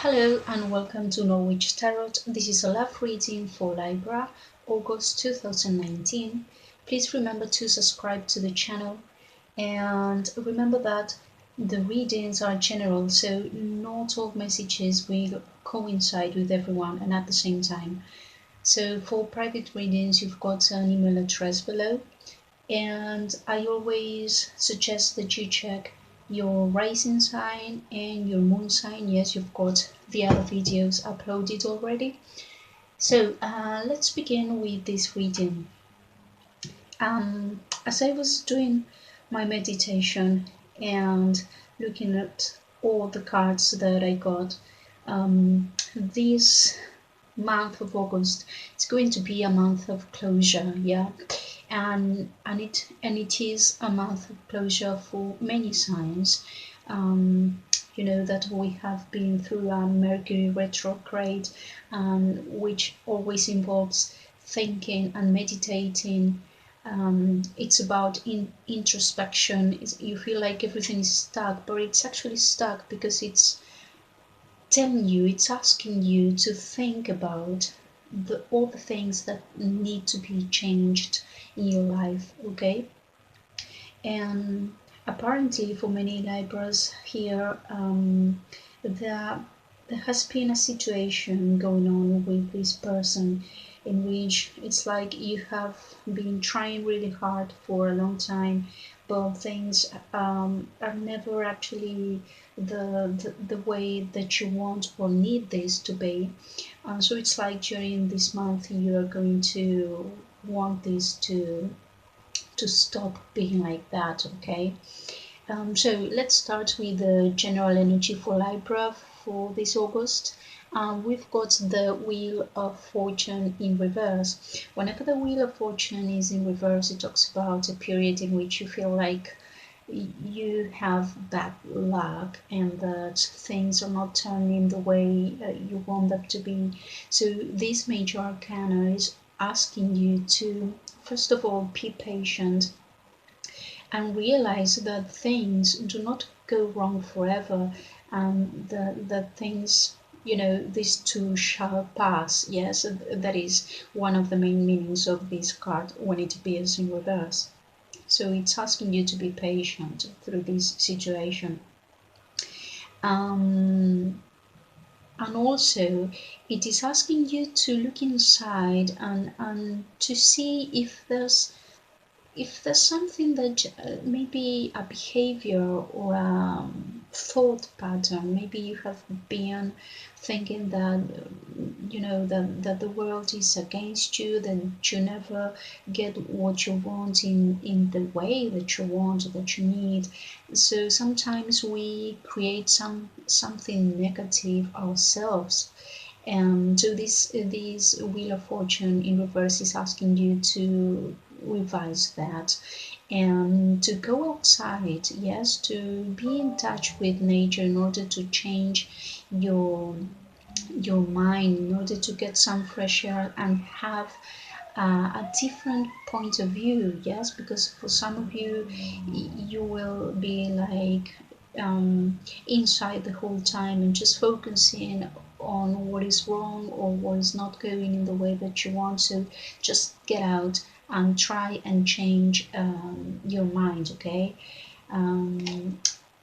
Hello and welcome to Norwitch Tarot. This is a love reading for LIBRA, August 2019. Please remember to subscribe to the channel and remember that the readings are general, so not all messages will coincide with everyone and at the same time. So for private readings, you've got an email address below, and I always suggest that you check your rising sign and your moon sign. Yes, you've got the other videos uploaded already. So let's begin with this reading. As I was doing my meditation and looking at all the cards that I got, this month of August is going to be a month of closure, yeah, and it is a month of closure for many signs. You know that we have been through a Mercury retrograde, which always involves thinking and meditating. It's about introspection. You feel like everything is stuck, but it's actually stuck because it's telling you, it's asking you to think about all the things that need to be changed in your life, okay? And apparently for many Libras here, there has been a situation going on with this person in which it's like you have been trying really hard for a long time, but things are never actually the way that you want or need this to be. So it's like during this month you are going to want this to stop being like that, okay? So let's start with the general energy for Libra for this August. We've got the Wheel of Fortune in reverse. Whenever the Wheel of Fortune is in reverse, it talks about a period in which you feel like you have bad luck and that things are not turning the way you want them to be. So this major arcana is asking you to, first of all, be patient and realize that things do not go wrong forever, and that things, you know, this too shall pass. Yes, that is one of the main meanings of this card when it appears in reverse. So it's asking you to be patient through this situation. And also it is asking you to look inside and to see if there's something that maybe a behavior or a thought pattern, maybe you have been thinking that you know that the world is against you, that you never get what you want in the way that you want or that you need. So sometimes we create something negative ourselves, and so this Wheel of Fortune in reverse is asking you to revise that and to go outside, yes, to be in touch with nature in order to change your mind, in order to get some fresh air and have a different point of view. Yes, because for some of you, you will be like inside the whole time and just focusing on what is wrong or what is not going in the way that you want. So just get out and try and change your mind, okay?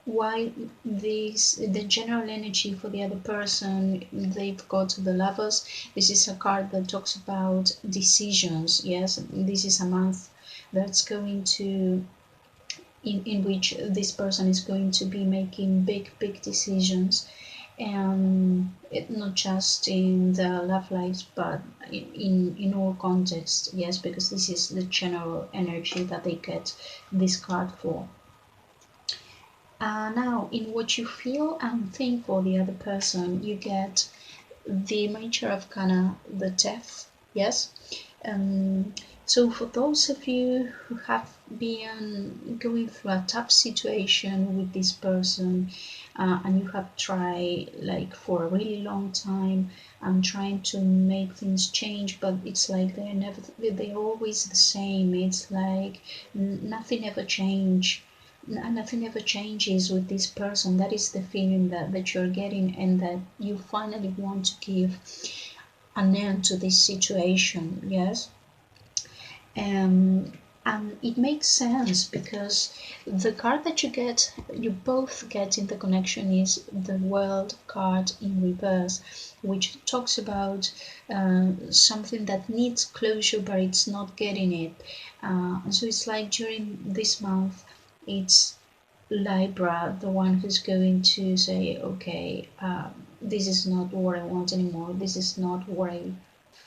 While the general energy for the other person, they've got the Lovers. This is a card that talks about decisions. Yes, this is a month that's going to in which this person is going to be making big decisions, and not just in the love lives but in all contexts. Yes, because this is the general energy that they get this card for. Now, in what you feel and think for the other person, you get the major arcana, the Death. Yes. So for those of you who have been going through a tough situation with this person, and you have tried like for a really long time and trying to make things change, but it's like they're always the same. It's like nothing ever change. nothing ever changes with this person. That is the feeling that you're getting, and that you finally want to give an end to this situation. Yes. And it makes sense because the card that you both get in the connection is the World card in reverse, which talks about something that needs closure but it's not getting it. So it's like during this month, it's LIBRA, the one who's going to say, okay, this is not what I want anymore. This is not what I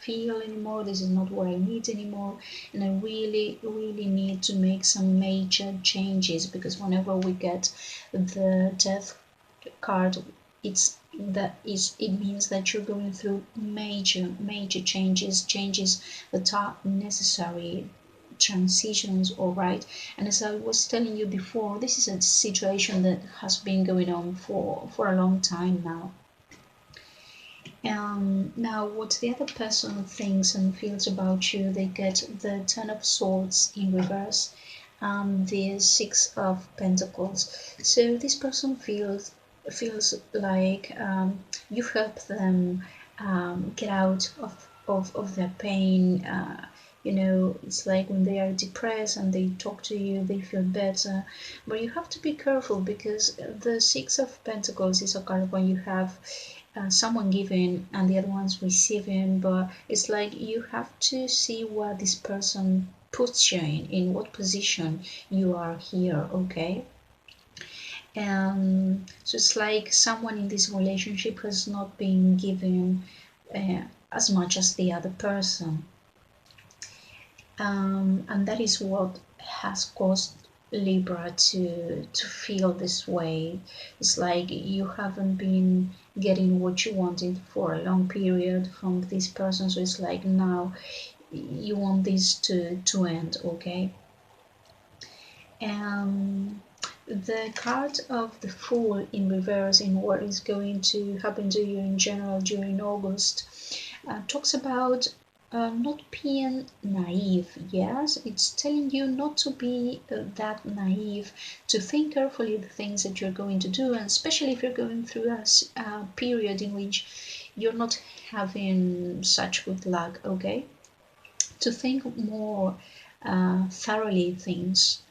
feel anymore. This is not what I need anymore. And I really, really need to make some major changes, because whenever we get the death card, it means that you're going through major changes that are necessary, transitions, all right. And as I was telling you before, this is a situation that has been going on for a long time now. Now what the other person thinks and feels about you, they get the Ten of Swords in reverse and the Six of Pentacles. So this person feels like you've helped them get out of their pain. You know, it's like when they are depressed and they talk to you, they feel better. But you have to be careful, because the Six of Pentacles is a card when you have someone giving and the other one's receiving, but it's like you have to see what this person puts you in what position you are here, okay? So it's like someone in this relationship has not been given as much as the other person, and that is what has caused Libra to feel this way. It's like you haven't been getting what you wanted for a long period from this person, so it's like now you want this to end, okay? The card of the Fool in reverse, in what is going to happen to you in general during August, talks about not being naive. Yes, it's telling you not to be that naive, to think carefully the things that you're going to do, and especially if you're going through a period in which you're not having such good luck, okay? To think more thoroughly things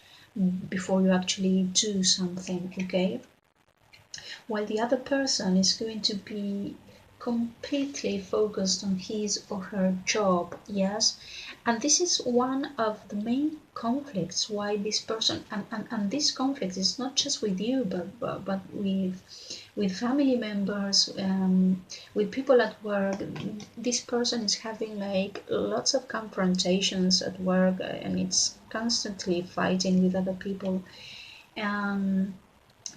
before you actually do something, okay? While the other person is going to be completely focused on his or her job, yes? And this is one of the main conflicts why this person, and this conflict is not just with you, but with family members, with people at work. This person is having like lots of confrontations at work, and it's constantly fighting with other people.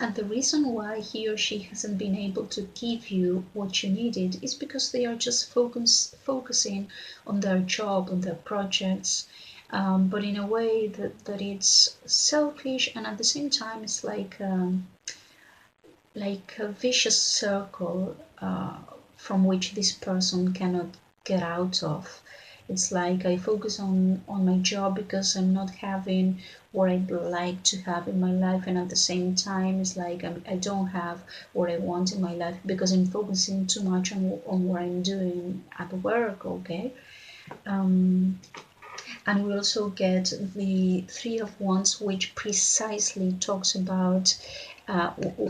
And the reason why he or she hasn't been able to give you what you needed is because they are just focusing on their job, on their projects, but in a way that it's selfish, and at the same time it's like a vicious circle from which this person cannot get out of. It's like I focus on my job because I'm not having what I'd like to have in my life, and at the same time it's like I don't have what I want in my life because I'm focusing too much on what I'm doing at work, okay? And we also get the Three of Wands, which precisely talks about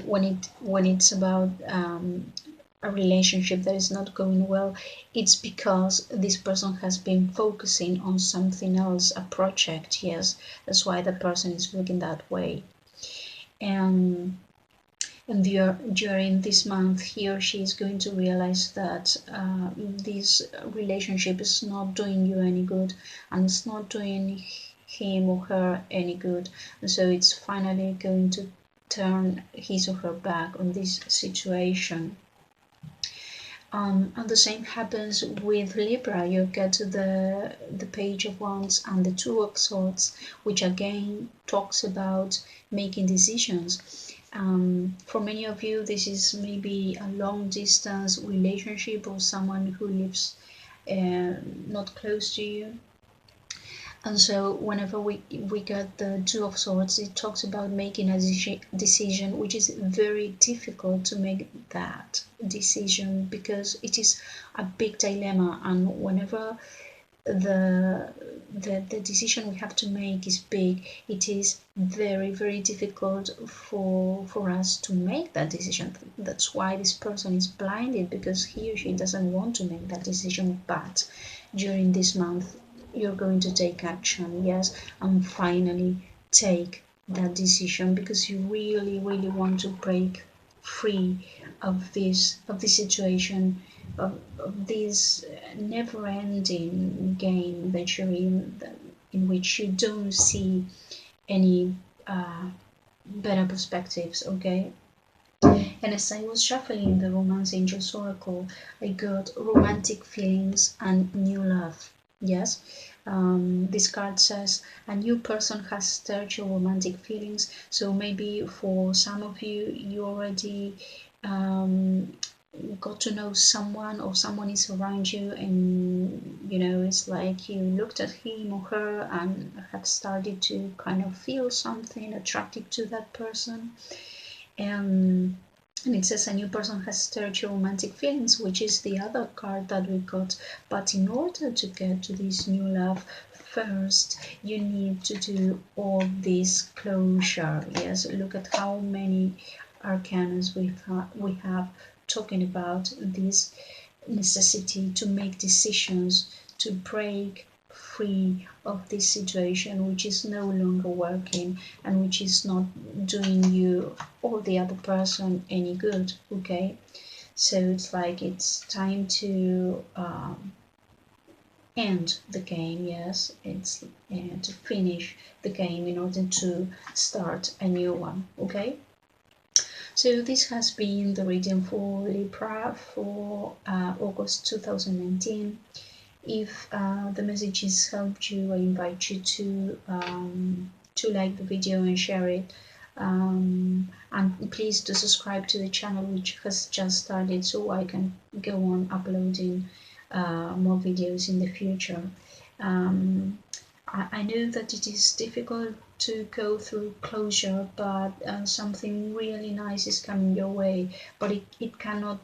when it's about a relationship that is not going well, it's because this person has been focusing on something else, a project. Yes, that's why the person is looking that way. And during this month, he or she is going to realize that this relationship is not doing you any good, and it's not doing him or her any good. And so it's finally going to turn his or her back on this situation. And the same happens with Libra. You get the Page of Wands and the Two of Swords, which again talks about making decisions. For many of you, this is maybe a long distance relationship or someone who lives not close to you. And so whenever we get the Two of Swords, it talks about making a decision, which is very difficult to make that decision because it is a big dilemma. And whenever the decision we have to make is big, it is very difficult for us to make that decision. That's why this person is blinded, because he or she doesn't want to make that decision. But during this month you're going to take action, yes, and finally take that decision, because you really want to break free of this situation, of this never-ending game that you're in which you don't see any better perspectives, okay? And as I was shuffling the Romance Angels Oracle, I got romantic feelings and new love. Yes, this card says a new person has stirred your romantic feelings. So maybe for some of you, you already got to know someone, or someone is around you, and you know, it's like you looked at him or her and have started to kind of feel something attractive to that person. And it says a new person has stirred your romantic feelings, which is the other card that we got. But in order to get to this new love, first you need to do all this closure. Yes, look at how many arcanas we have talking about this necessity to make decisions, to break free of this situation which is no longer working and which is not doing you or the other person any good, okay? So it's like it's time to end the game, yes, it's to finish the game in order to start a new one, okay? So this has been the reading for Libra for August 2019. If the messages helped you, I invite you to like the video and share it. And please do subscribe to the channel, which has just started, so I can go on uploading more videos in the future. I know that it is difficult to go through closure, but something really nice is coming your way, but it cannot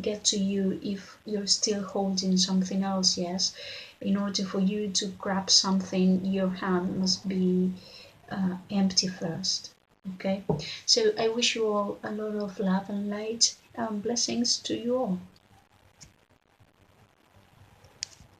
get to you if you're still holding something else, yes? In order for you to grab something, your hand must be empty first, okay? So I wish you all a lot of love and light. Blessings to you all.